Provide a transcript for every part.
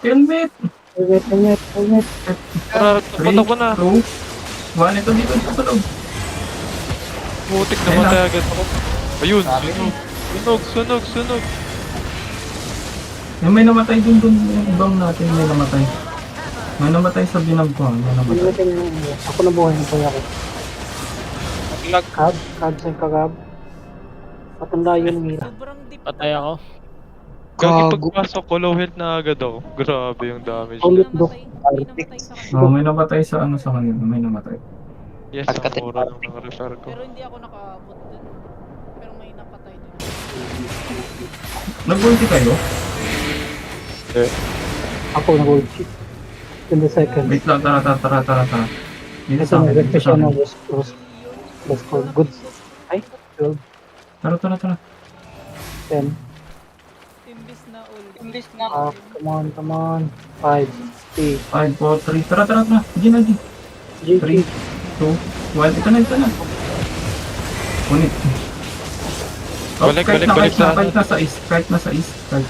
Helmet! Helmet. Tara, takbo na. 2, 1. Ito dito sa loob. Putik Ayun naman na. tayo agad ako. Ayun, sunog. Yung may namatay dun yung ibang natin may namatay. May namatay sa binagkuhan. May namatay. Helmet yung ako na buhay na ako. Lag. Cab, saan ka Cab? Patanda yun mira. Sobrang deep. Patay ako. Gagi Gago. pagpasok ko, low health na agad ako. Grabe yung damage Ulit niya. do. May namatay sa kanya. Oh, may namatay sa ano sa kanila. May namatay. Yes, ang mura lang ng refer ko. Pero hindi ako nakaabot dun. Pero may napatay din. Nag-ulti kayo? Ako na gold chip. 20 seconds. Wait lang, tara. Dito Ito sa na akin, dito sa refresh na akin. Let's go. Good. Ay, 12, Tara. 10. Imbis na all. Come on. 5, 8, 5, 4, 3. Tara. Gina. 3, GG. 2, 1. Ito na. Unit. Oh, Balik sa ano. kahit nasa east. Kahit nasa east. Guys.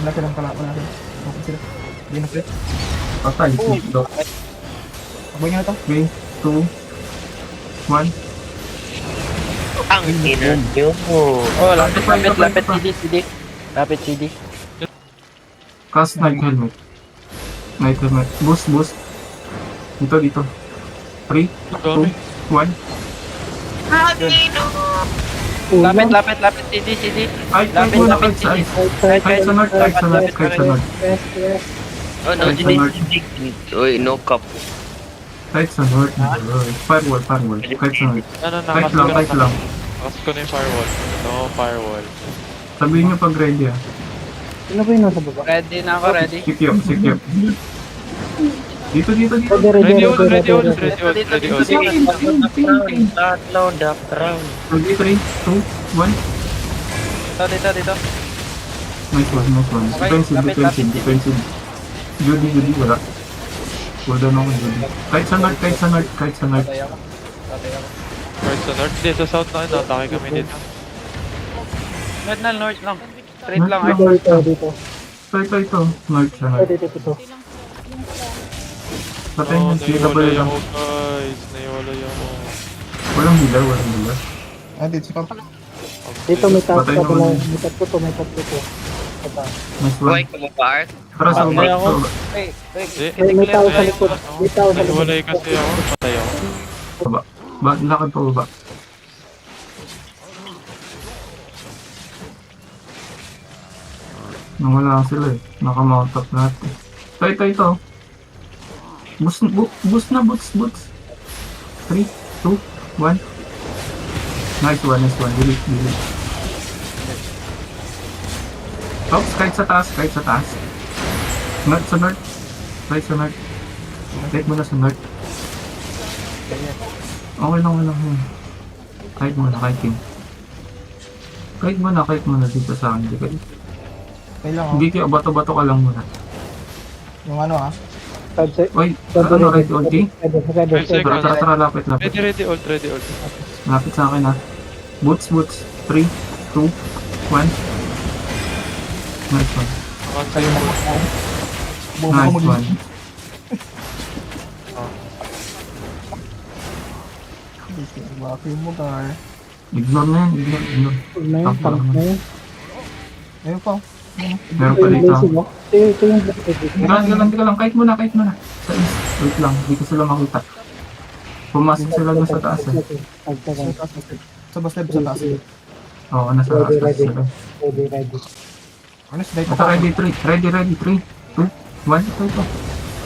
Malaki lang pala. Malaki. Okay sila. Hindi na play. Patay. Dito. Abay nga ito. 3, 2, 1. Ang ina nyo. Oh, lapit CD. Lapit CD. Cast night helmet. Boost. Dito. 3, 2, 1. Lapit CD. Ay, Lapit, muna lapit, kahit sa ice. Right, Kahit sa north. Yes. Oh, no, Kahit sa north. Uy, no cup. Kahit sa north. Firewall. Kahit sa north. Kahit lang. Nakakas ko na yung firewall. No firewall. Sabihin nyo pag ready ah. Sino ba yung nasa baba? Ready na ako, ready. Secure. Dito. Ready all. Tatlo, duck round. 3, 2, 1. Dito. Nice one. Okay, Defensive. Judy, wala. Wala na ako, Judy. Kahit sa north. Patay ako. Right sa north. Hindi, sa south na kayo. Natake kami dito. North lang. Straight lang. Dito. Ito. North sa north. Dito. Patay Oh, ng CW naiwalay lang. ako guys. Naiwalay ako. Walang healer. Ah, dito si Papa. Dito may top Patay ka pala. naman. May top ko. Ito. Nice one. ka mo ba, Art? Tara sa Patay baba. ako. Hindi. May tao sa likod. May tao sa likod. Naiwalay kasi ako. Patay ako. Lakad pa baba. Nawala sila eh. Naka-mount up lahat eh. Ito. Boost na. 3, 2, 1. Nice one. Delete. Oops, kahit sa taas. North sa north. Right sa north. Take mo na sa north. Okay lang. Kahit king. Kahit mo na dito sa akin. Okay lang, oh. Hindi kayo, bato-bato ka lang muna. Yung ano, ah. Oy, ready ulti? 5 seconds. Tara, lapit. Ready all. Lapit sa akin ha. Boots. 3, 2, 1. Nice one. Kayo na ako. Buo Nice mo one. Bakit mo, Gar? Ignore na yan. Ayun pa. Meron pa dito. Ito yung Hindi ka lang. Kahit muna. Sa east. Wait lang. Hindi ko sila makita. Pumasok sila dun sa taas eh. Sa bus level sa taas. Oo, nasa taas sila. Ready. Ano, slide Ito, pa. ready. 3, 2, 1. Ito.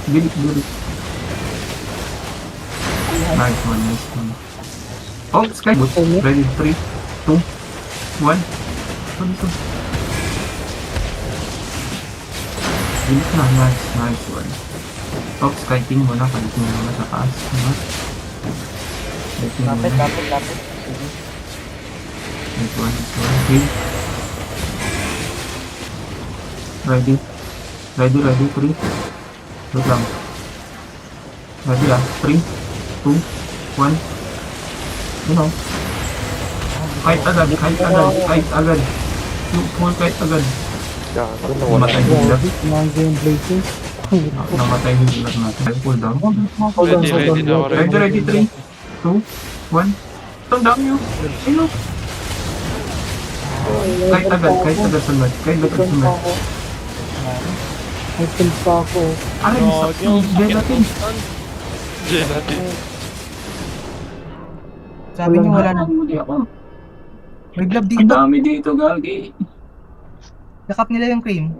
Delete. Nice one. Oh, Sky. Ready. 3, 2, 1. Ito. Delete na. Nice one. Oh, Sky King muna. Palit mo muna sa taas. Lapit. Nice one. Okay. Ready. 3. Wait lang. Ready 3, 2, 1. Kahit agad. Full kahit agad. Gago, nawala. Namatay yung healer. Mga game blazing. Namatay yung healer natin. Ay, cool down. Hold on, Ready, hold on. ready na ako, Ready, ready, 3, 2, 1. Turn down nyo. Ayun. Kahit agad sunod. Kahit agad Item sunod. pa ako. Item pa ako. Aray, dead natin. Diyan natin. Sabi niyo wala na. Hindi ako. May glove Ang dito. dami dito, gagi. Yakap nila yung cream.